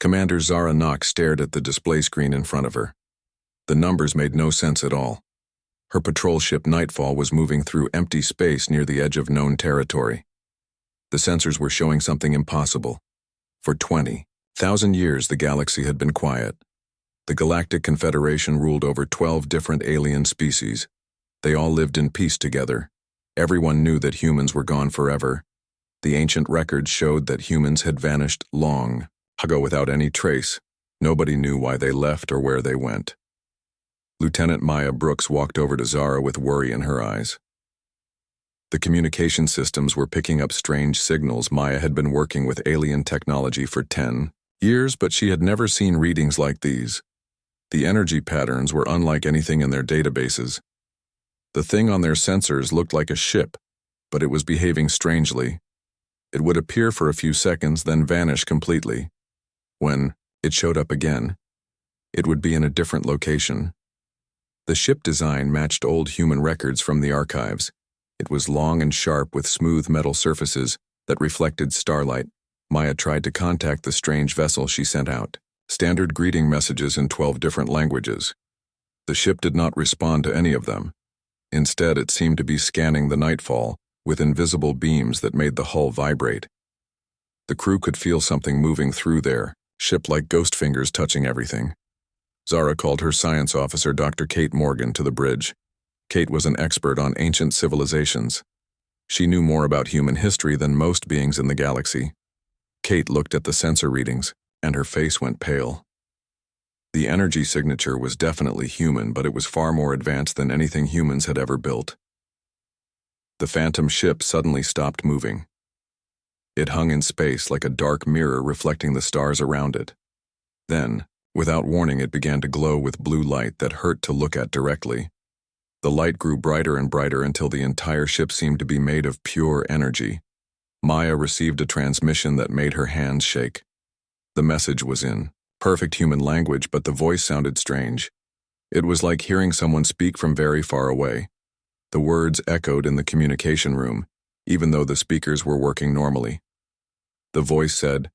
Commander Zara Knox stared at the display screen in front of her. The numbers made no sense at all. Her patrol ship Nightfall was moving through empty space near the edge of known territory. The sensors were showing something impossible. For 20,000 years, the galaxy had been quiet. The Galactic Confederation ruled over 12 different alien species. They all lived in peace together. Everyone knew that humans were gone forever. The ancient records showed that humans had vanished long ago without any trace. Nobody knew why they left or where they went. Lieutenant Maya Brooks walked over to Zara with worry in her eyes. The communication systems were picking up strange signals. Maya had been working with alien technology for 10 years, but she had never seen readings like these. The energy patterns were unlike anything in their databases. The thing on their sensors looked like a ship, but it was behaving strangely. It would appear for a few seconds, then vanish completely. When it showed up again, it would be in a different location. The ship design matched old human records from the archives. It was long and sharp with smooth metal surfaces that reflected starlight. Maya tried to contact the strange vessel she sent out. Standard greeting messages in 12 different languages. The ship did not respond to any of them. Instead, it seemed to be scanning the Nightfall with invisible beams that made the hull vibrate. The crew could feel something moving through their ship, like ghost fingers touching everything. Zara called her science officer, Dr. Kate Morgan, to the bridge. Kate was an expert on ancient civilizations. She knew more about human history than most beings in the galaxy. Kate looked at the sensor readings, and her face went pale. The energy signature was definitely human, but it was far more advanced than anything humans had ever built. The phantom ship suddenly stopped moving. It hung in space like a dark mirror reflecting the stars around it. Then, without warning, it began to glow with blue light that hurt to look at directly. The light grew brighter and brighter until the entire ship seemed to be made of pure energy. Maya received a transmission that made her hands shake. The message was in perfect human language, but the voice sounded strange. It was like hearing someone speak from very far away. The words echoed in the communication room, even though the speakers were working normally. The voice said,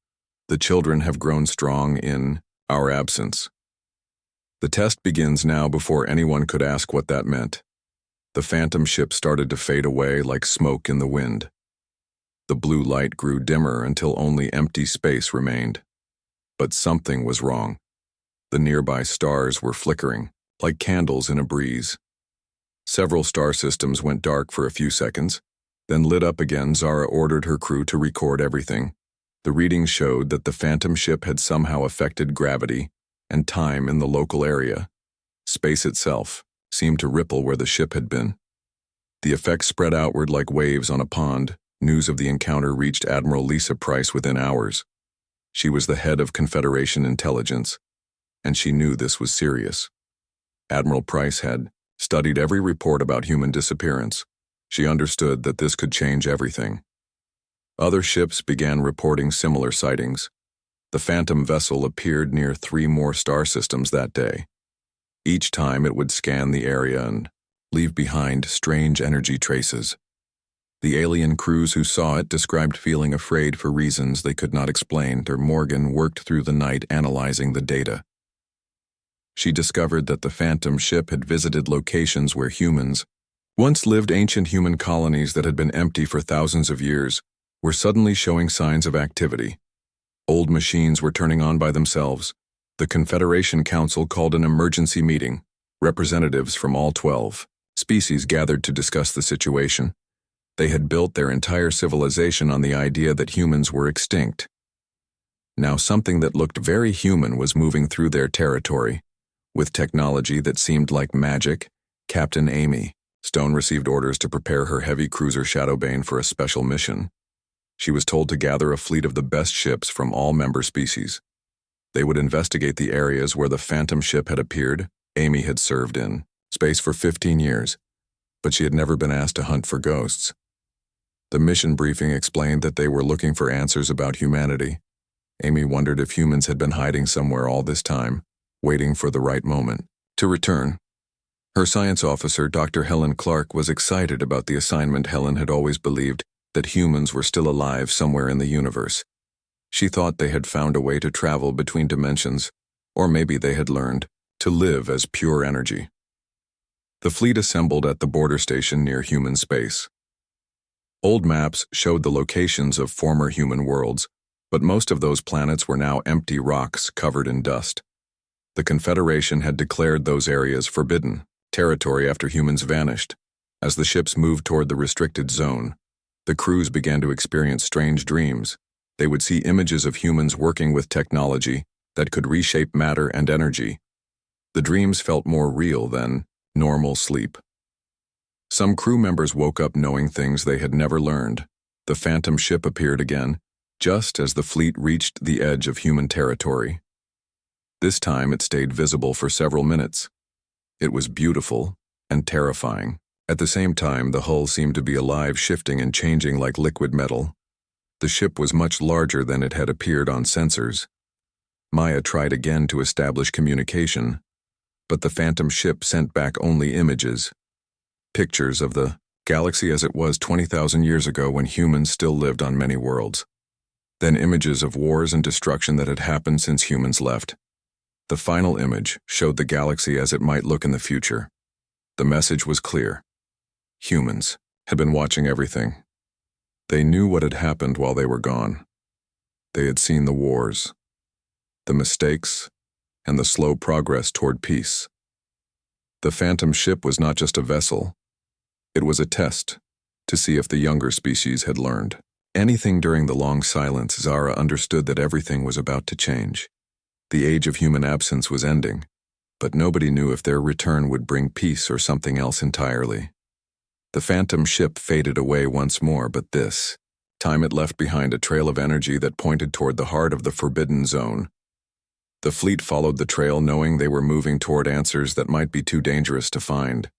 "The children have grown strong in our absence." The test begins now. Before anyone could ask what that meant, the phantom ship started to fade away like smoke in the wind. The blue light grew dimmer until only empty space remained. But something was wrong. The nearby stars were flickering, like candles in a breeze. Several star systems went dark for a few seconds, then lit up again. Zara ordered her crew to record everything. The readings showed that the phantom ship had somehow affected gravity and time in the local area. Space itself seemed to ripple where the ship had been. The effects spread outward like waves on a pond. News of the encounter reached Admiral Lisa Price within hours. She was the head of Confederation intelligence, and she knew this was serious. Admiral Price had studied every report about human disappearance. She understood that this could change everything. Other ships began reporting similar sightings. The phantom vessel appeared near 3 more star systems that day. Each time it would scan the area and leave behind strange energy traces. The alien crews who saw it described feeling afraid for reasons they could not explain. Morgan worked through the night analyzing the data. She discovered that the phantom ship had visited locations where humans once lived. Ancient human colonies that had been empty for thousands of years were suddenly showing signs of activity. Old machines were turning on by themselves. The Confederation Council called an emergency meeting. Representatives from all 12 species gathered to discuss the situation. They had built their entire civilization on the idea that humans were extinct. Now something that looked very human was moving through their territory. With technology that seemed like magic, Captain Amy Stone received orders to prepare her heavy cruiser Shadowbane for a special mission. She was told to gather a fleet of the best ships from all member species. They would investigate the areas where the phantom ship had appeared. Amy had served in space for 15 years, but she had never been asked to hunt for ghosts. The mission briefing explained that they were looking for answers about humanity. Amy wondered if humans had been hiding somewhere all this time, waiting for the right moment to return. Her science officer, Dr. Helen Clark, was excited about the assignment. Helen had always believed that humans were still alive somewhere in the universe. She thought they had found a way to travel between dimensions, or maybe they had learned to live as pure energy. The fleet assembled at the border station near human space. Old maps showed the locations of former human worlds, but most of those planets were now empty rocks covered in dust. The Confederation had declared those areas forbidden territory after humans vanished. As the ships moved toward the restricted zone, the crews began to experience strange dreams. They would see images of humans working with technology that could reshape matter and energy. The dreams felt more real than normal sleep. Some crew members woke up knowing things they had never learned. The phantom ship appeared again, just as the fleet reached the edge of human territory. This time it stayed visible for several minutes. It was beautiful and terrifying. At the same time, the hull seemed to be alive, shifting and changing like liquid metal. The ship was much larger than it had appeared on sensors. Maya tried again to establish communication, but the phantom ship sent back only images. Pictures of the galaxy as it was 20,000 years ago when humans still lived on many worlds. Then images of wars and destruction that had happened since humans left. The final image showed the galaxy as it might look in the future. The message was clear. Humans had been watching everything. They knew what had happened while they were gone. They had seen the wars, the mistakes, and the slow progress toward peace. The phantom ship was not just a vessel. It was a test to see if the younger species had learned. Anything during the long silence, Zara understood that everything was about to change. The age of human absence was ending, but nobody knew if their return would bring peace or something else entirely. The phantom ship faded away once more, but this time it left behind a trail of energy that pointed toward the heart of the forbidden zone. The fleet followed the trail, knowing they were moving toward answers that might be too dangerous to find.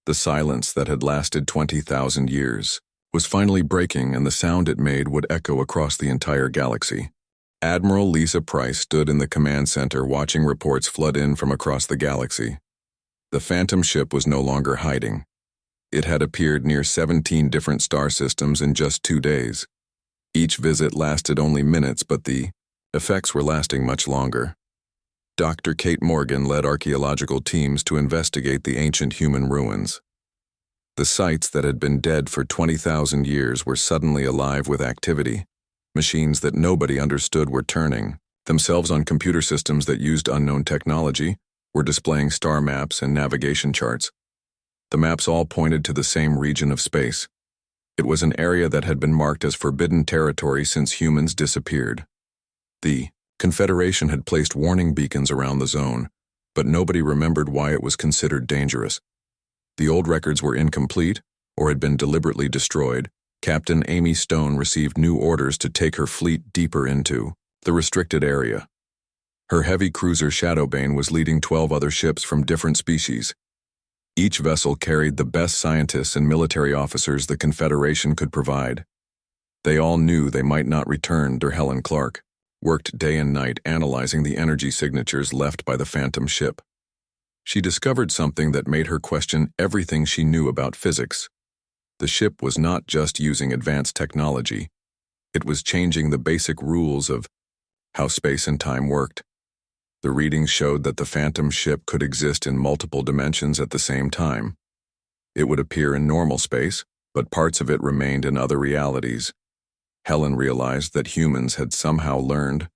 The silence that had lasted 20,000 years was finally breaking, and the sound it made would echo across the entire galaxy. Admiral Lisa Price stood in the command center watching reports flood in from across the galaxy. The phantom ship was no longer hiding. It had appeared near 17 different star systems in just 2 days. Each visit lasted only minutes, but the effects were lasting much longer. Dr. Kate Morgan led archaeological teams to investigate the ancient human ruins. The sites that had been dead for 20,000 years were suddenly alive with activity. Machines that nobody understood were turning themselves on computer systems that used unknown technology, were displaying star maps and navigation charts. The maps all pointed to the same region of space. It was an area that had been marked as forbidden territory since humans disappeared. The Confederation had placed warning beacons around the zone, but nobody remembered why it was considered dangerous. The old records were incomplete or had been deliberately destroyed. Captain Amy Stone received new orders to take her fleet deeper into the restricted area. Her heavy cruiser Shadowbane was leading 12 other ships from different species. Each vessel carried the best scientists and military officers the Confederation could provide. They all knew they might not return. Helen Clark worked day and night analyzing the energy signatures left by the phantom ship. She discovered something that made her question everything she knew about physics. The ship was not just using advanced technology. It was changing the basic rules of how space and time worked. The readings showed that the phantom ship could exist in multiple dimensions at the same time. It would appear in normal space, but parts of it remained in other realities. Helen realized that humans had somehow learned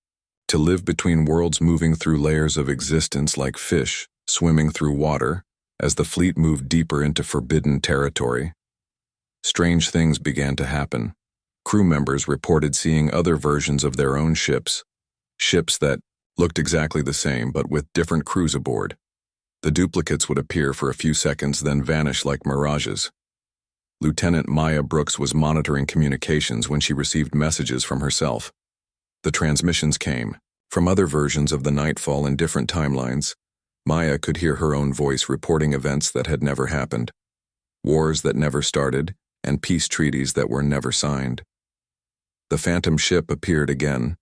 to live between worlds, moving through layers of existence like fish swimming through water. As the fleet moved deeper into forbidden territory, strange things began to happen. Crew members reported seeing other versions of their own ships that looked exactly the same but with different crews aboard. The duplicates would appear for a few seconds, then vanish like mirages. Lieutenant Maya Brooks was monitoring communications when she received messages from herself. The transmissions came from other versions of the Nightfall in different timelines. Maya could hear her own voice reporting events that had never happened, wars that never started, and peace treaties that were never signed. The phantom ship appeared again,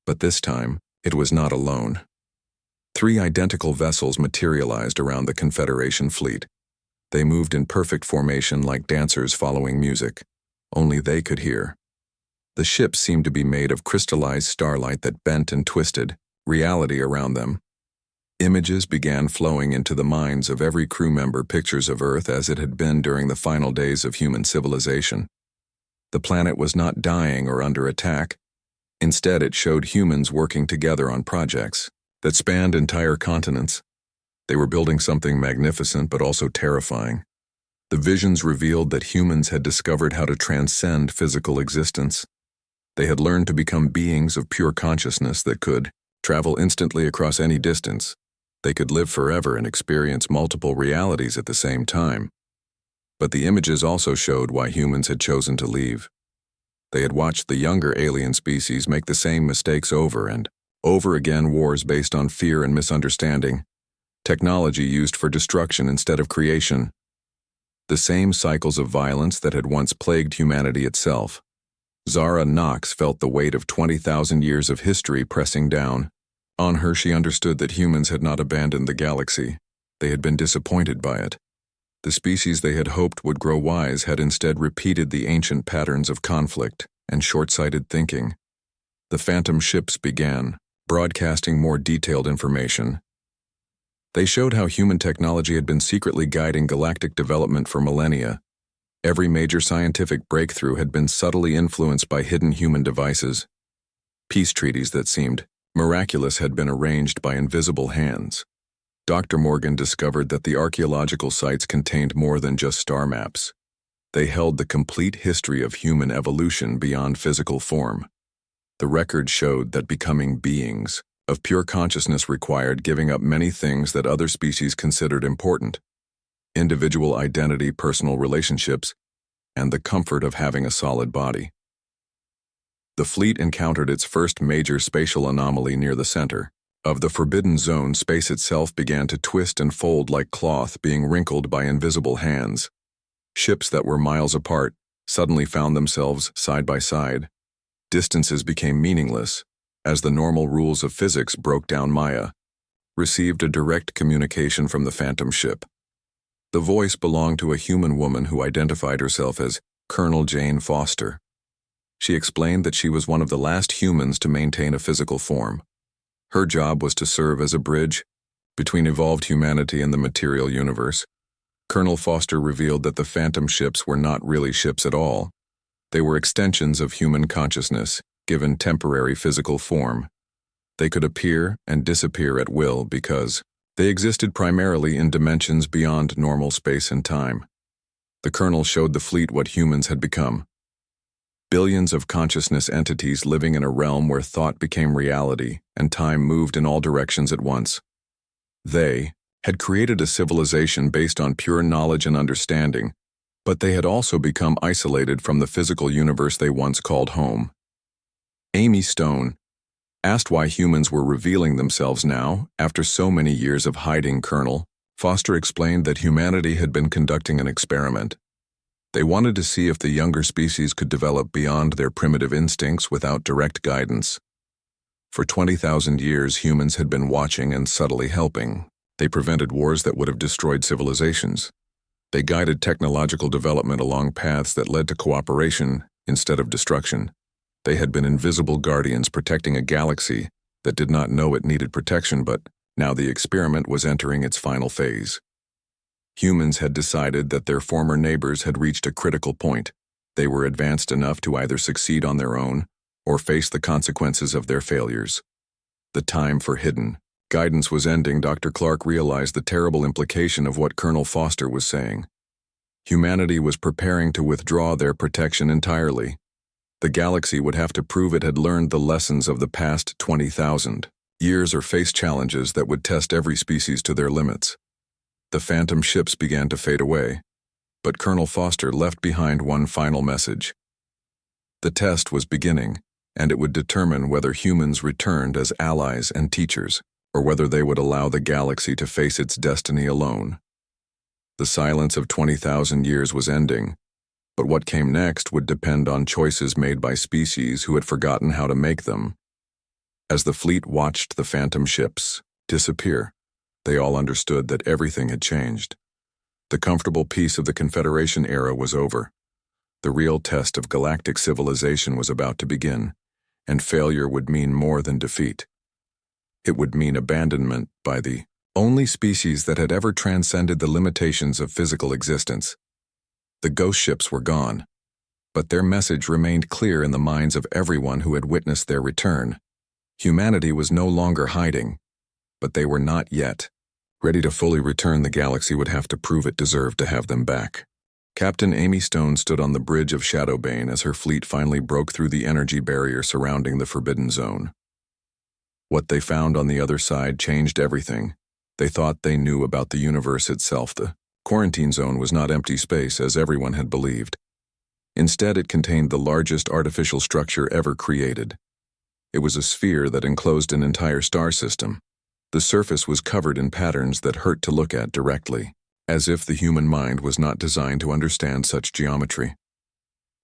but this time it was not alone. 3 identical vessels materialized around the Confederation fleet. They moved in perfect formation like dancers following music. Only they could hear. The ships seemed to be made of crystallized starlight that bent and twisted, reality around them. Images began flowing into the minds of every crew member, pictures of Earth as it had been during the final days of human civilization. The planet was not dying or under attack. Instead, it showed humans working together on projects that spanned entire continents. They were building something magnificent but also terrifying. The visions revealed that humans had discovered how to transcend physical existence. They had learned to become beings of pure consciousness that could travel instantly across any distance. They could live forever and experience multiple realities at the same time. But the images also showed why humans had chosen to leave. They had watched the younger alien species make the same mistakes over and over again, wars based on fear and misunderstanding, technology used for destruction instead of creation. The same cycles of violence that had once plagued humanity itself. Zara Knox felt the weight of 20,000 years of history pressing down on her. She understood that humans had not abandoned the galaxy. They had been disappointed by it. The species they had hoped would grow wise had instead repeated the ancient patterns of conflict and short-sighted thinking. The phantom ships began, broadcasting more detailed information. They showed how human technology had been secretly guiding galactic development for millennia. Every major scientific breakthrough had been subtly influenced by hidden human devices. Peace treaties that seemed miraculous had been arranged by invisible hands. Dr. Morgan discovered that the archaeological sites contained more than just star maps. They held the complete history of human evolution beyond physical form. The record showed that becoming beings of pure consciousness required giving up many things that other species considered important: individual identity, personal relationships, and the comfort of having a solid body. The fleet encountered its first major spatial anomaly near the center of the Forbidden Zone. Space itself began to twist and fold like cloth being wrinkled by invisible hands. Ships that were miles apart suddenly found themselves side by side. Distances became meaningless as the normal rules of physics broke down. Maya received a direct communication from the phantom ship. The voice belonged to a human woman who identified herself as Colonel Jane Foster. She explained that she was one of the last humans to maintain a physical form. Her job was to serve as a bridge between evolved humanity and the material universe. Colonel Foster revealed that the phantom ships were not really ships at all. They were extensions of human consciousness, given temporary physical form. They could appear and disappear at will because they existed primarily in dimensions beyond normal space and time. The Colonel showed the fleet what humans had become: billions of consciousness entities living in a realm where thought became reality and time moved in all directions at once. They had created a civilization based on pure knowledge and understanding, but they had also become isolated from the physical universe they once called home. Amy Stone asked why humans were revealing themselves now, after so many years of hiding. Colonel Foster explained that humanity had been conducting an experiment. They wanted to see if the younger species could develop beyond their primitive instincts without direct guidance. For 20,000 years, humans had been watching and subtly helping. They prevented wars that would have destroyed civilizations. They guided technological development along paths that led to cooperation instead of destruction. They had been invisible guardians protecting a galaxy that did not know it needed protection, but now the experiment was entering its final phase. Humans had decided that their former neighbors had reached a critical point. They were advanced enough to either succeed on their own or face the consequences of their failures. The time for hidden guidance was ending. Dr. Clark realized the terrible implication of what Colonel Foster was saying. Humanity was preparing to withdraw their protection entirely. The galaxy would have to prove it had learned the lessons of the past 20,000 years or face challenges that would test every species to their limits. The phantom ships began to fade away, but Colonel Foster left behind one final message. The test was beginning, and it would determine whether humans returned as allies and teachers, or whether they would allow the galaxy to face its destiny alone. The silence of 20,000 years was ending, but what came next would depend on choices made by species who had forgotten how to make them. As the fleet watched the phantom ships disappear, they all understood that everything had changed. The comfortable peace of the Confederation era was over. The real test of galactic civilization was about to begin, and failure would mean more than defeat. It would mean abandonment by the only species that had ever transcended the limitations of physical existence. The ghost ships were gone, but their message remained clear in the minds of everyone who had witnessed their return. Humanity was no longer hiding, but they were not yet. Ready to fully return, the galaxy would have to prove it deserved to have them back. Captain Amy Stone stood on the bridge of Shadowbane as her fleet finally broke through the energy barrier surrounding the Forbidden Zone. What they found on the other side changed everything. They thought they knew about the universe itself. The quarantine zone was not empty space, as everyone had believed. Instead, it contained the largest artificial structure ever created. It was a sphere that enclosed an entire star system. The surface was covered in patterns that hurt to look at directly, as if the human mind was not designed to understand such geometry.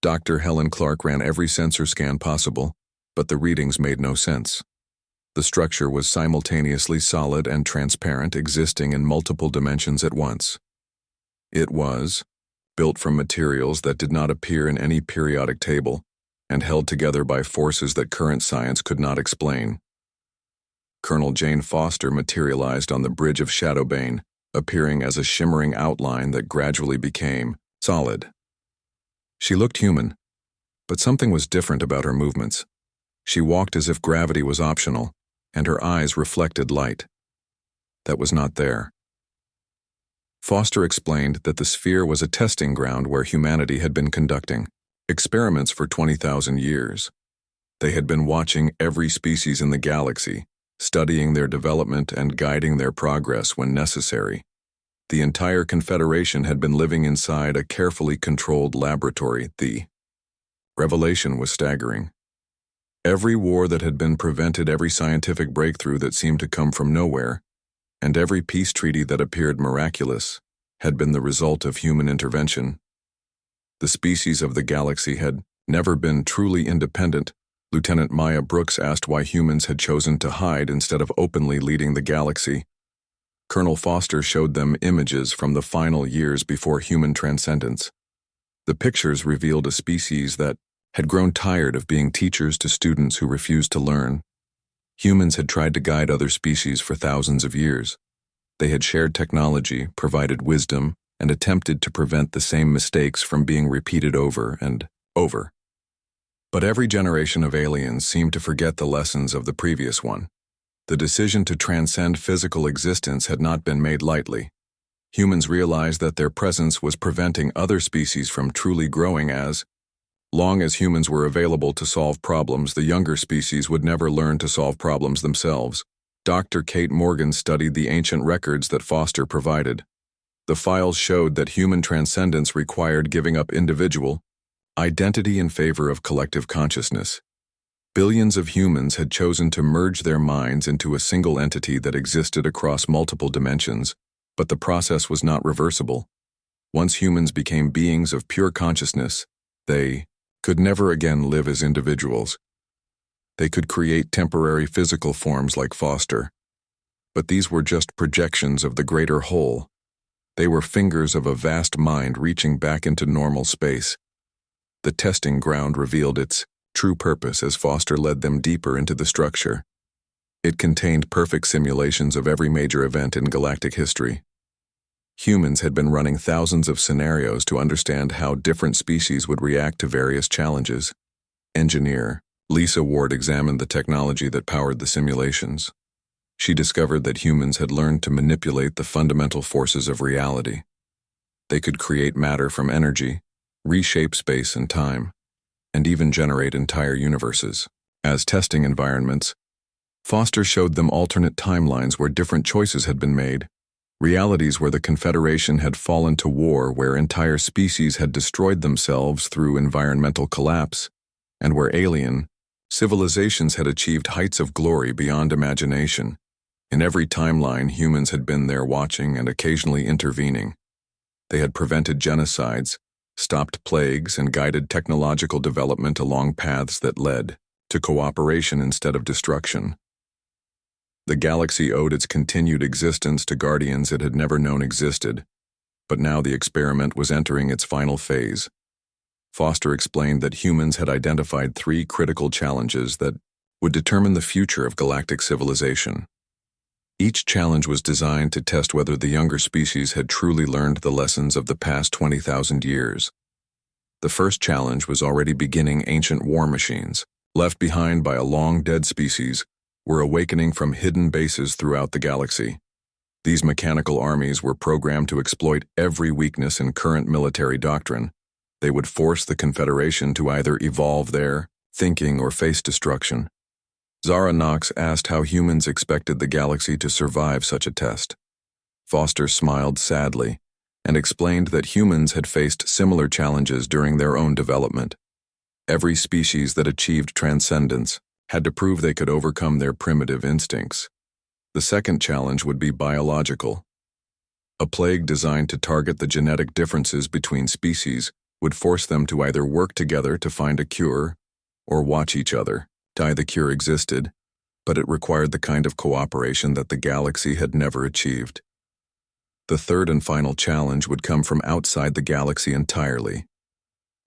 Dr. Helen Clark ran every sensor scan possible, but the readings made no sense. The structure was simultaneously solid and transparent, existing in multiple dimensions at once. It was built from materials that did not appear in any periodic table and held together by forces that current science could not explain. Colonel Jane Foster materialized on the bridge of Shadowbane, appearing as a shimmering outline that gradually became solid. She looked human, but something was different about her movements. She walked as if gravity was optional, and her eyes reflected light. That was not there. Foster explained that the sphere was a testing ground where humanity had been conducting experiments for 20,000 years. They had been watching every species in the galaxy, studying their development and guiding their progress when necessary. The entire Confederation had been living inside a carefully controlled laboratory. The revelation was staggering. Every war that had been prevented, every scientific breakthrough that seemed to come from nowhere, and every peace treaty that appeared miraculous had been the result of human intervention. The species of the galaxy had never been truly independent. Lieutenant Maya Brooks asked why humans had chosen to hide instead of openly leading the galaxy. Colonel Foster showed them images from the final years before human transcendence. The pictures revealed a species that had grown tired of being teachers to students who refused to learn. Humans had tried to guide other species for thousands of years. They had shared technology, provided wisdom, and attempted to prevent the same mistakes from being repeated over and over. But every generation of aliens seemed to forget the lessons of the previous one. The decision to transcend physical existence had not been made lightly. Humans realized that their presence was preventing other species from truly growing. As long as humans were available to solve problems, the younger species would never learn to solve problems themselves. Dr. Kate Morgan studied the ancient records that Foster provided. The files showed that human transcendence required giving up individual identity in favor of collective consciousness. Billions of humans had chosen to merge their minds into a single entity that existed across multiple dimensions, but the process was not reversible. Once humans became beings of pure consciousness, they could never again live as individuals. They could create temporary physical forms like Foster, but these were just projections of the greater whole. They were fingers of a vast mind reaching back into normal space. The testing ground revealed its true purpose as Foster led them deeper into the structure. It contained perfect simulations of every major event in galactic history. Humans had been running thousands of scenarios to understand how different species would react to various challenges. Engineer Lisa Ward examined the technology that powered the simulations. She discovered that humans had learned to manipulate the fundamental forces of reality. They could create matter from energy, reshape space and time, and even generate entire universes. As testing environments, Foster showed them alternate timelines where different choices had been made, realities where the Confederation had fallen to war, where entire species had destroyed themselves through environmental collapse, and where alien civilizations had achieved heights of glory beyond imagination. In every timeline, humans had been there watching and occasionally intervening. They had prevented genocides, stopped plagues, and guided technological development along paths that led to cooperation instead of destruction. The galaxy owed its continued existence to guardians it had never known existed, but now the experiment was entering its final phase. Foster explained that humans had identified 3 critical challenges that would determine the future of galactic civilization. Each challenge was designed to test whether the younger species had truly learned the lessons of the past 20,000 years. The first challenge was already beginning. Ancient war machines, left behind by a long-dead species, were awakening from hidden bases throughout the galaxy. These mechanical armies were programmed to exploit every weakness in current military doctrine. They would force the Confederation to either evolve their thinking or face destruction. Zara Knox asked how humans expected the galaxy to survive such a test. Foster smiled sadly and explained that humans had faced similar challenges during their own development. Every species that achieved transcendence had to prove they could overcome their primitive instincts. The second challenge would be biological. A plague designed to target the genetic differences between species would force them to either work together to find a cure or watch each other die. The cure existed, but it required the kind of cooperation that the galaxy had never achieved. The third and final challenge would come from outside the galaxy entirely.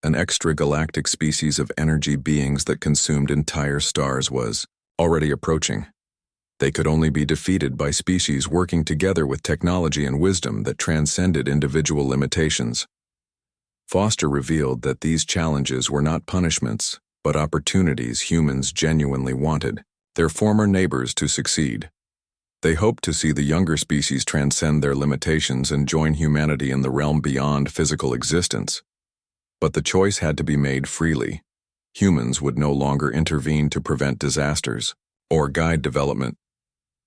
An extragalactic species of energy beings that consumed entire stars was already approaching. They could only be defeated by species working together with technology and wisdom that transcended individual limitations. Foster revealed that these challenges were not punishments, but opportunities humans genuinely wanted their former neighbors to succeed. They hoped to see the younger species transcend their limitations and join humanity in the realm beyond physical existence. But the choice had to be made freely. Humans would no longer intervene to prevent disasters or guide development.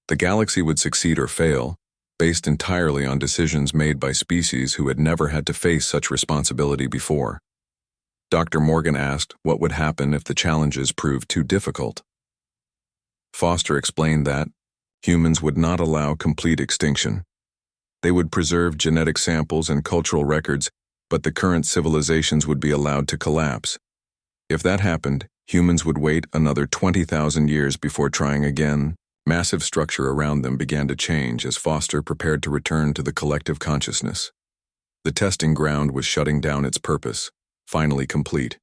The galaxy would succeed or fail, based entirely on decisions made by species who had never had to face such responsibility before. Dr. Morgan asked what would happen if the challenges proved too difficult. Foster explained that humans would not allow complete extinction. They would preserve genetic samples and cultural records, but the current civilizations would be allowed to collapse. If that happened, humans would wait another 20,000 years before trying again. Massive structure around them began to change as Foster prepared to return to the collective consciousness. The testing ground was shutting down its purpose, finally complete.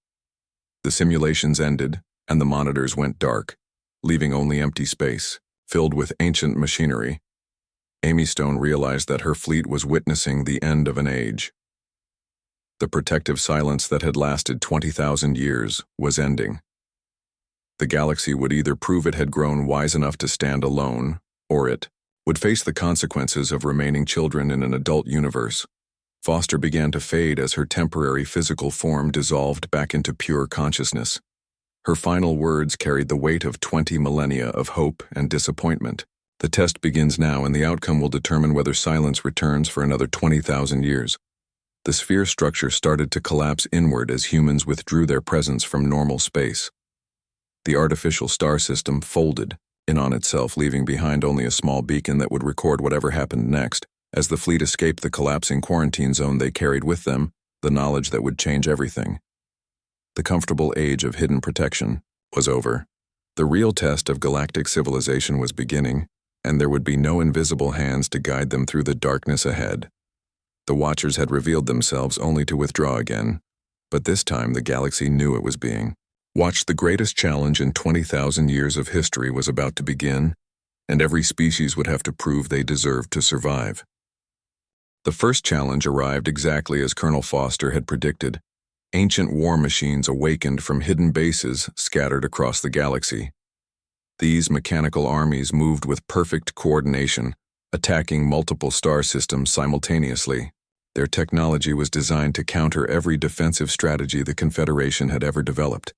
The simulations ended, and the monitors went dark, leaving only empty space, filled with ancient machinery. Amy Stone realized that her fleet was witnessing the end of an age. The protective silence that had lasted 20,000 years was ending. The galaxy would either prove it had grown wise enough to stand alone, or it would face the consequences of remaining children in an adult universe. Foster began to fade as her temporary physical form dissolved back into pure consciousness. Her final words carried the weight of 20 millennia of hope and disappointment. The test begins now, and the outcome will determine whether silence returns for another 20,000 years. The sphere structure started to collapse inward as humans withdrew their presence from normal space. The artificial star system folded in on itself, leaving behind only a small beacon that would record whatever happened next. As the fleet escaped the collapsing quarantine zone, they carried with them the knowledge that would change everything. The comfortable age of hidden protection was over. The real test of galactic civilization was beginning, and there would be no invisible hands to guide them through the darkness ahead. The Watchers had revealed themselves only to withdraw again, but this time the galaxy knew it was being watched. The greatest challenge in 20,000 years of history was about to begin, and every species would have to prove they deserved to survive. The first challenge arrived exactly as Colonel Foster had predicted. Ancient war machines awakened from hidden bases scattered across the galaxy. These mechanical armies moved with perfect coordination, attacking multiple star systems simultaneously. Their technology was designed to counter every defensive strategy the Confederation had ever developed.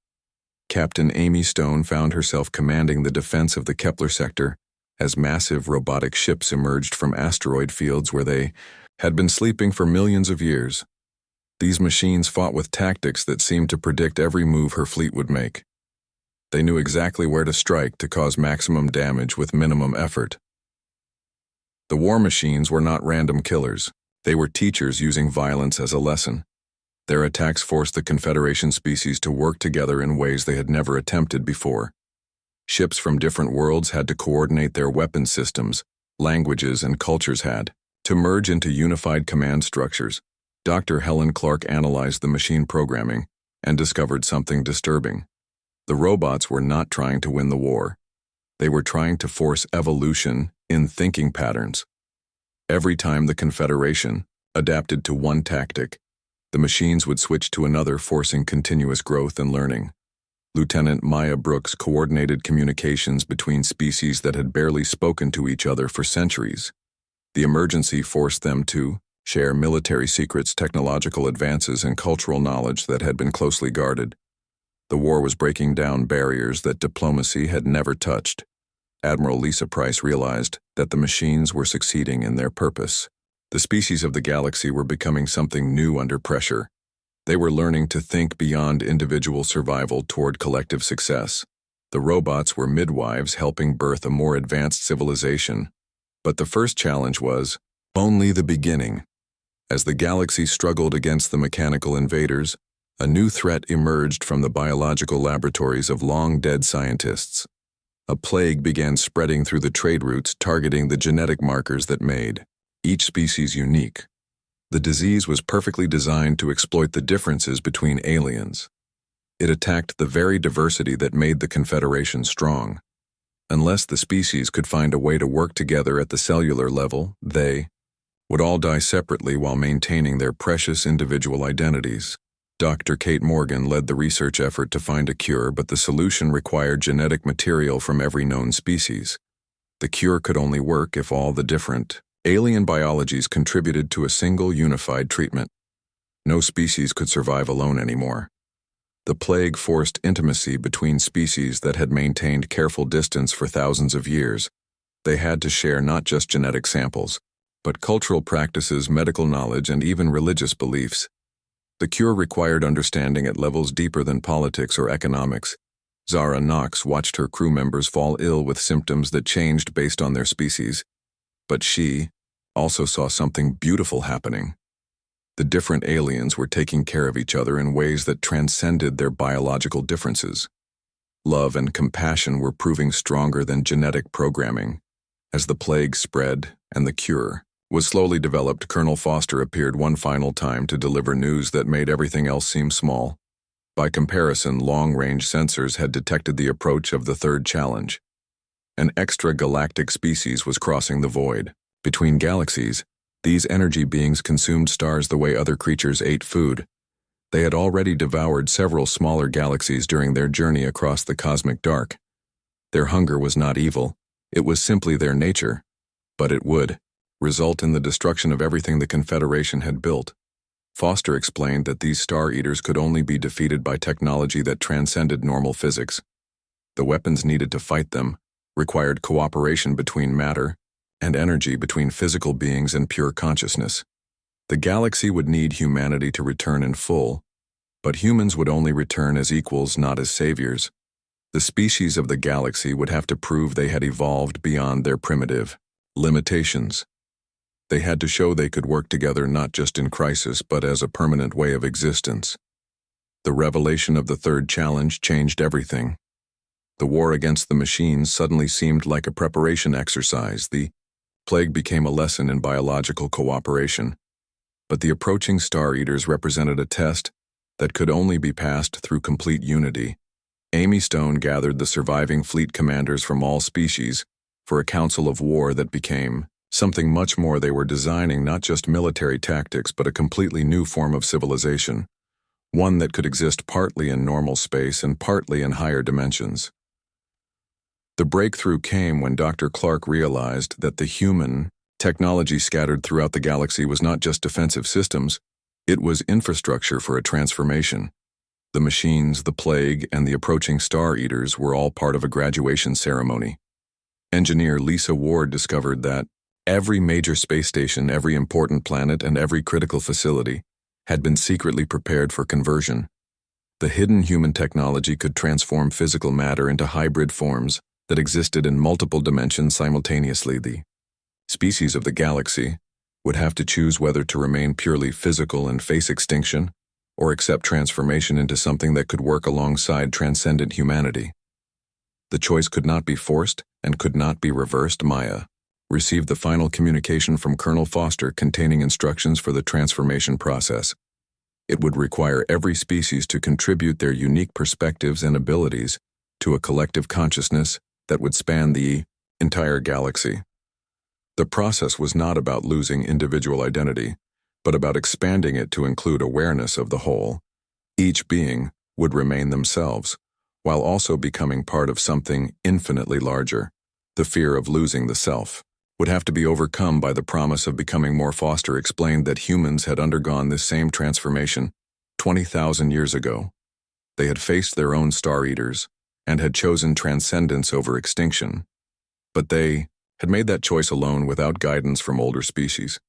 Captain Amy Stone found herself commanding the defense of the Kepler sector as massive robotic ships emerged from asteroid fields where they had been sleeping for millions of years. These machines fought with tactics that seemed to predict every move her fleet would make. They knew exactly where to strike to cause maximum damage with minimum effort. The war machines were not random killers. They were teachers using violence as a lesson. Their attacks forced the Confederation species to work together in ways they had never attempted before. Ships from different worlds had to coordinate their weapon systems, languages, and cultures had to merge into unified command structures. Dr. Helen Clark analyzed the machine programming, and discovered something disturbing. The robots were not trying to win the war. They were trying to force evolution in thinking patterns. Every time the Confederation adapted to one tactic, the machines would switch to another, forcing continuous growth and learning. Lieutenant Maya Brooks coordinated communications between species that had barely spoken to each other for centuries. The emergency forced them to share military secrets, technological advances, and cultural knowledge that had been closely guarded. The war was breaking down barriers that diplomacy had never touched. Admiral Lisa Price realized that the machines were succeeding in their purpose. The species of the galaxy were becoming something new under pressure. They were learning to think beyond individual survival toward collective success. The robots were midwives helping birth a more advanced civilization. But the first challenge was only the beginning. As the galaxy struggled against the mechanical invaders, a new threat emerged from the biological laboratories of long-dead scientists. A plague began spreading through the trade routes, targeting the genetic markers that made each species unique. The disease was perfectly designed to exploit the differences between aliens. It attacked the very diversity that made the Confederation strong. Unless the species could find a way to work together at the cellular level, they would all die separately while maintaining their precious individual identities. Dr. Kate Morgan led the research effort to find a cure, but the solution required genetic material from every known species. The cure could only work if all the different alien biologies contributed to a single unified treatment. No species could survive alone anymore. The plague forced intimacy between species that had maintained careful distance for thousands of years. They had to share not just genetic samples, but cultural practices, medical knowledge, and even religious beliefs. The cure required understanding at levels deeper than politics or economics. Zara Knox watched her crew members fall ill with symptoms that changed based on their species. But she also saw something beautiful happening. The different aliens were taking care of each other in ways that transcended their biological differences. Love and compassion were proving stronger than genetic programming. As the plague spread and the cure was slowly developed, Colonel Foster appeared one final time to deliver news that made everything else seem small. By comparison, long-range sensors had detected the approach of the third challenge. An extragalactic species was crossing the void. Between galaxies, these energy beings consumed stars the way other creatures ate food. They had already devoured several smaller galaxies during their journey across the cosmic dark. Their hunger was not evil, it was simply their nature, but it would result in the destruction of everything the Confederation had built. Foster explained that these Star Eaters could only be defeated by technology that transcended normal physics. The weapons needed to fight them required cooperation between matter and energy, between physical beings and pure consciousness. The galaxy would need humanity to return in full, but humans would only return as equals, not as saviors. The species of the galaxy would have to prove they had evolved beyond their primitive limitations. They had to show they could work together not just in crisis, but as a permanent way of existence. The revelation of the third challenge changed everything. The war against the machines suddenly seemed like a preparation exercise. The plague became a lesson in biological cooperation. But the approaching Star Eaters represented a test that could only be passed through complete unity. Amy Stone gathered the surviving fleet commanders from all species for a council of war that became something much more. They were designing not just military tactics, but a completely new form of civilization, one that could exist partly in normal space and partly in higher dimensions. The breakthrough came when Dr. Clark realized that the human technology scattered throughout the galaxy was not just defensive systems, it was infrastructure for a transformation. The machines, the plague, and the approaching Star Eaters were all part of a graduation ceremony. Engineer Lisa Ward discovered that every major space station, every important planet, and every critical facility had been secretly prepared for conversion. The hidden human technology could transform physical matter into hybrid forms that existed in multiple dimensions simultaneously. The species of the galaxy would have to choose whether to remain purely physical and face extinction, or accept transformation into something that could work alongside transcendent humanity. The choice could not be forced and could not be reversed. Maya received the final communication from Colonel Foster containing instructions for the transformation process. It would require every species to contribute their unique perspectives and abilities to a collective consciousness that would span the entire galaxy. The process was not about losing individual identity, but about expanding it to include awareness of the whole. Each being would remain themselves, while also becoming part of something infinitely larger. The fear of losing the self would have to be overcome by the promise of becoming more. Foster explained that humans had undergone this same transformation 20,000 years ago. They had faced their own Star Eaters and had chosen transcendence over extinction. But they had made that choice alone without guidance from older species.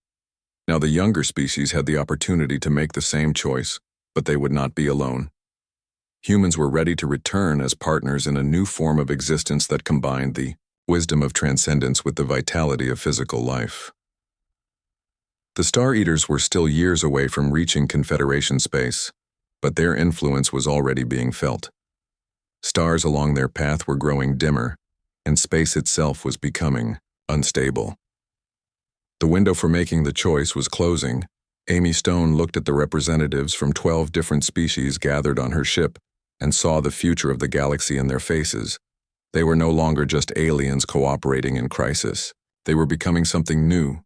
Now the younger species had the opportunity to make the same choice, but they would not be alone. Humans were ready to return as partners in a new form of existence that combined the wisdom of transcendence with the vitality of physical life. The Star Eaters were still years away from reaching Confederation space, but their influence was already being felt. Stars along their path were growing dimmer, and space itself was becoming unstable. The window for making the choice was closing. Amy Stone looked at the representatives from 12 different species gathered on her ship and saw the future of the galaxy in their faces. They were no longer just aliens cooperating in crisis. They were becoming something new,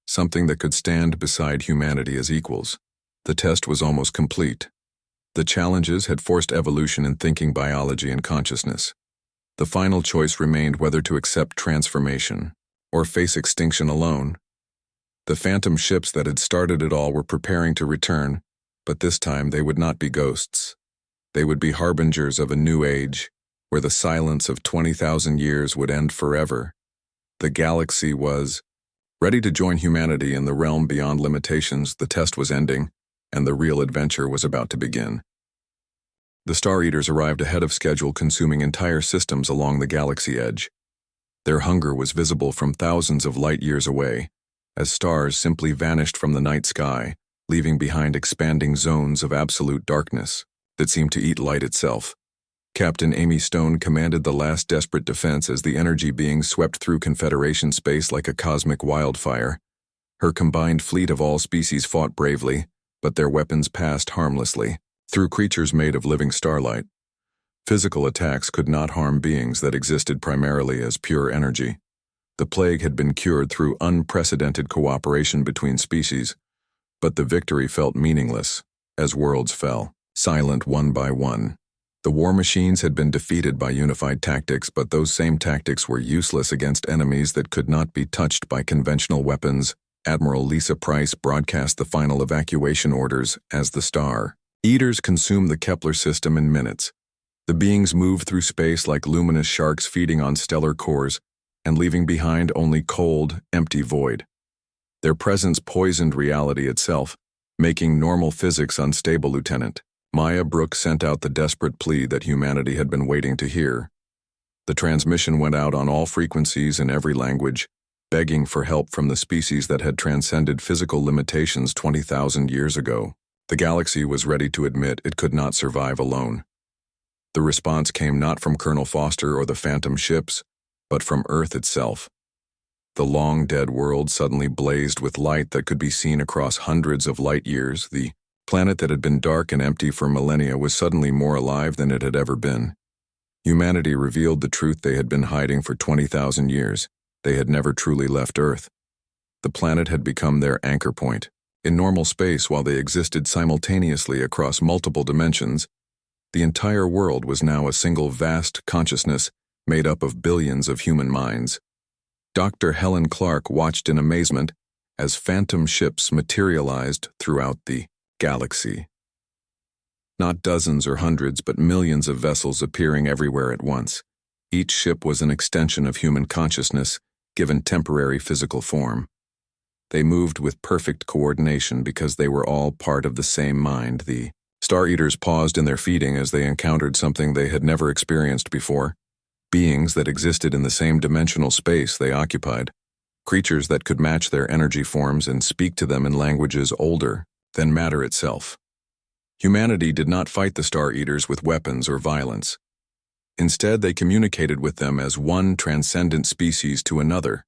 something that could stand beside humanity as equals. The test was almost complete. The challenges had forced evolution in thinking, biology, and consciousness. The final choice remained whether to accept transformation or face extinction alone. The phantom ships that had started it all were preparing to return, but this time they would not be ghosts. They would be harbingers of a new age, where the silence of 20,000 years would end forever. The galaxy was ready to join humanity in the realm beyond limitations. The test was ending, and the real adventure was about to begin. The Star Eaters arrived ahead of schedule, consuming entire systems along the galaxy edge. Their hunger was visible from thousands of light years away, as stars simply vanished from the night sky, leaving behind expanding zones of absolute darkness that seemed to eat light itself. Captain Amy Stone commanded the last desperate defense as the energy beings swept through Confederation space like a cosmic wildfire. Her combined fleet of all species fought bravely, but their weapons passed harmlessly through creatures made of living starlight. Physical attacks could not harm beings that existed primarily as pure energy. The plague had been cured through unprecedented cooperation between species, but the victory felt meaningless as worlds fell, silent one by one. The war machines had been defeated by unified tactics, but those same tactics were useless against enemies that could not be touched by conventional weapons. Admiral Lisa Price broadcast the final evacuation orders as the Star Eaters consumed the Kepler system in minutes. The beings moved through space like luminous sharks feeding on stellar cores and leaving behind only cold, empty void. Their presence poisoned reality itself, making normal physics unstable. Lieutenant Maya Brooke sent out the desperate plea that humanity had been waiting to hear. The transmission went out on all frequencies in every language, begging for help from the species that had transcended physical limitations 20,000 years ago. The galaxy was ready to admit it could not survive alone. The response came not from Colonel Foster or the phantom ships, but from Earth itself. The long-dead world suddenly blazed with light that could be seen across hundreds of light years. The planet that had been dark and empty for millennia was suddenly more alive than it had ever been. Humanity revealed the truth they had been hiding for 20,000 years. They had never truly left Earth. The planet had become their anchor point. In normal space, while they existed simultaneously across multiple dimensions, the entire world was now a single vast consciousness made up of billions of human minds. Dr. Helen Clark watched in amazement as phantom ships materialized throughout the galaxy. Not dozens or hundreds, but millions of vessels appearing everywhere at once. Each ship was an extension of human consciousness, given temporary physical form. They moved with perfect coordination because they were all part of the same mind. The Star Eaters paused in their feeding as they encountered something they had never experienced before. Beings that existed in the same dimensional space they occupied. Creatures that could match their energy forms and speak to them in languages older than matter itself. Humanity did not fight the Star Eaters with weapons or violence. Instead, they communicated with them as one transcendent species to another.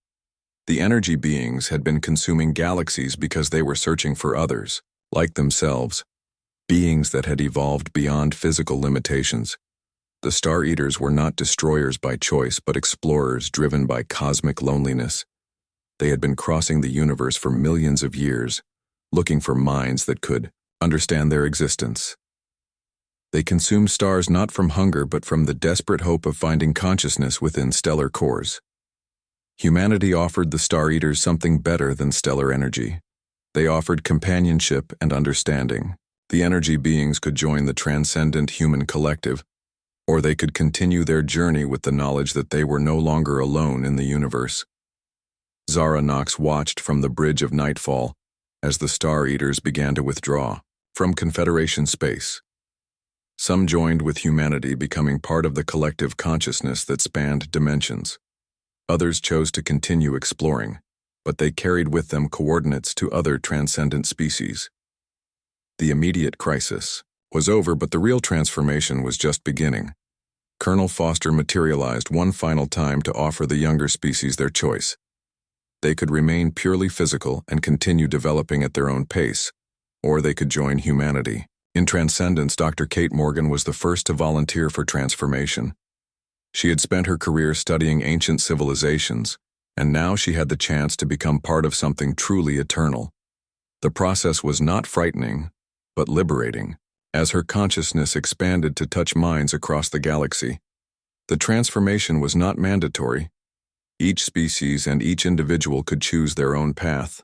The energy beings had been consuming galaxies because they were searching for others, like themselves, beings that had evolved beyond physical limitations. The Star Eaters were not destroyers by choice, but explorers driven by cosmic loneliness. They had been crossing the universe for millions of years, looking for minds that could understand their existence. They consumed stars not from hunger but from the desperate hope of finding consciousness within stellar cores. Humanity offered the Star Eaters something better than stellar energy. They offered companionship and understanding. The energy beings could join the transcendent human collective, or they could continue their journey with the knowledge that they were no longer alone in the universe. Zara Nox watched from the bridge of nightfall as the Star Eaters began to withdraw from Confederation space. Some joined with humanity, becoming part of the collective consciousness that spanned dimensions. Others chose to continue exploring, but they carried with them coordinates to other transcendent species. The immediate crisis was over, but the real transformation was just beginning. Colonel Foster materialized one final time to offer the younger species their choice. They could remain purely physical and continue developing at their own pace, or they could join humanity. In Transcendence, Dr. Kate Morgan was the first to volunteer for transformation. She had spent her career studying ancient civilizations, and now she had the chance to become part of something truly eternal. The process was not frightening, but liberating, as her consciousness expanded to touch minds across the galaxy. The transformation was not mandatory. Each species and each individual could choose their own path.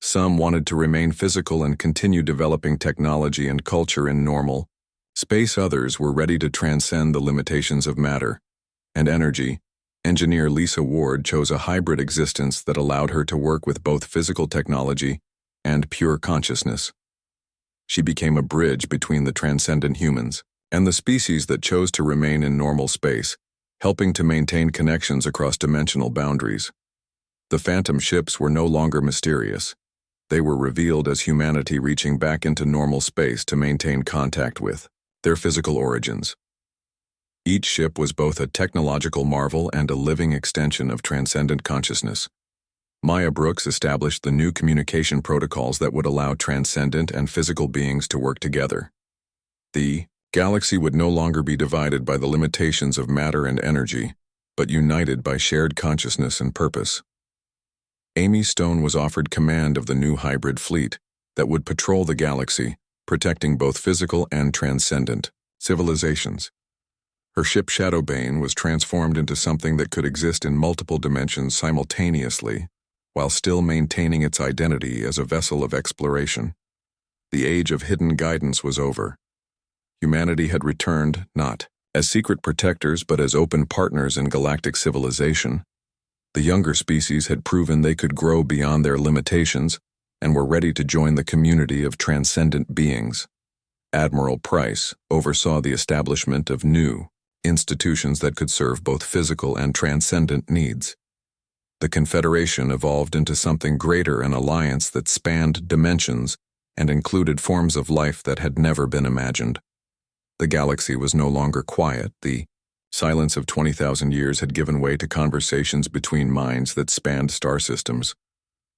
Some wanted to remain physical and continue developing technology and culture in normal space. Others were ready to transcend the limitations of matter and energy. Engineer Lisa Ward chose a hybrid existence that allowed her to work with both physical technology and pure consciousness. She became a bridge between the transcendent humans and the species that chose to remain in normal space, helping to maintain connections across dimensional boundaries. The Phantom ships were no longer mysterious. They were revealed as humanity reaching back into normal space to maintain contact with their physical origins. Each ship was both a technological marvel and a living extension of transcendent consciousness. Maya Brooks established the new communication protocols that would allow transcendent and physical beings to work together. The galaxy would no longer be divided by the limitations of matter and energy, but united by shared consciousness and purpose. Amy Stone was offered command of the new hybrid fleet that would patrol the galaxy, protecting both physical and transcendent civilizations. Her ship Shadowbane was transformed into something that could exist in multiple dimensions simultaneously, while still maintaining its identity as a vessel of exploration. The age of hidden guidance was over. Humanity had returned, not as secret protectors but as open partners in galactic civilization. The younger species had proven they could grow beyond their limitations and were ready to join the community of transcendent beings. Admiral Price oversaw the establishment of new institutions that could serve both physical and transcendent needs. The Confederation evolved into something greater, an alliance that spanned dimensions and included forms of life that had never been imagined. The galaxy was no longer quiet. The silence of 20,000 years had given way to conversations between minds that spanned star systems.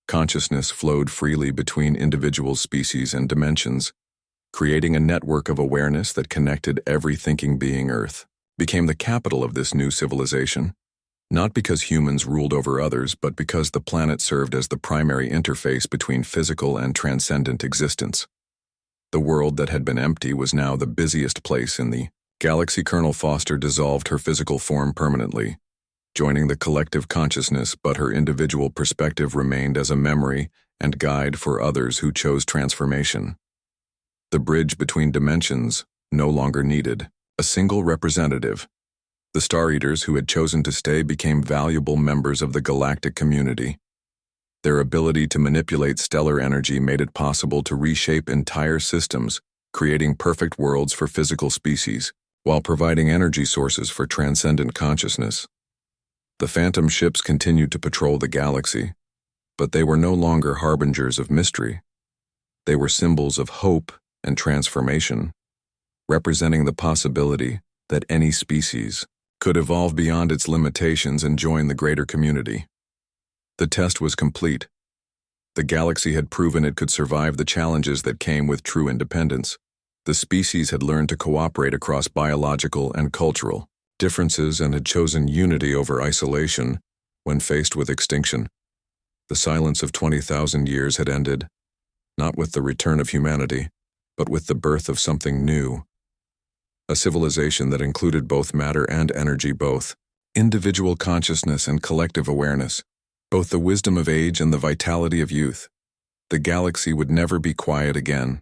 Consciousness flowed freely between individual species and dimensions, creating a network of awareness that connected every thinking being. Earth became the capital of this new civilization, not because humans ruled over others, but because the planet served as the primary interface between physical and transcendent existence. The world that had been empty was now the busiest place in the galaxy. Colonel Foster dissolved her physical form permanently, joining the collective consciousness, but her individual perspective remained as a memory and guide for others who chose transformation. The bridge between dimensions no longer needed a single representative. The Star Eaters who had chosen to stay became valuable members of the galactic community. Their ability to manipulate stellar energy made it possible to reshape entire systems, creating perfect worlds for physical species, while providing energy sources for transcendent consciousness. The Phantom ships continued to patrol the galaxy, but they were no longer harbingers of mystery. They were symbols of hope and transformation, representing the possibility that any species could evolve beyond its limitations and join the greater community. The test was complete. The galaxy had proven it could survive the challenges that came with true independence. The species had learned to cooperate across biological and cultural differences and had chosen unity over isolation when faced with extinction. The silence of 20,000 years had ended, not with the return of humanity, but with the birth of something new. A civilization that included both matter and energy, both individual consciousness and collective awareness, both the wisdom of age and the vitality of youth. The galaxy would never be quiet again.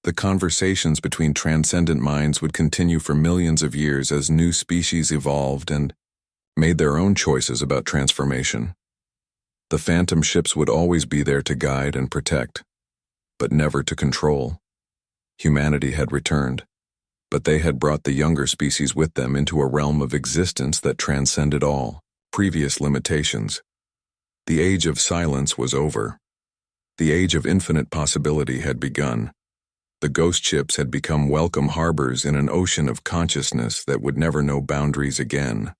The conversations between transcendent minds would continue for millions of years as new species evolved and made their own choices about transformation. The phantom ships would always be there to guide and protect, but never to control. Humanity had returned, but they had brought the younger species with them into a realm of existence that transcended all previous limitations. The age of silence was over. The age of infinite possibility had begun. The ghost ships had become welcome harbors in an ocean of consciousness that would never know boundaries again.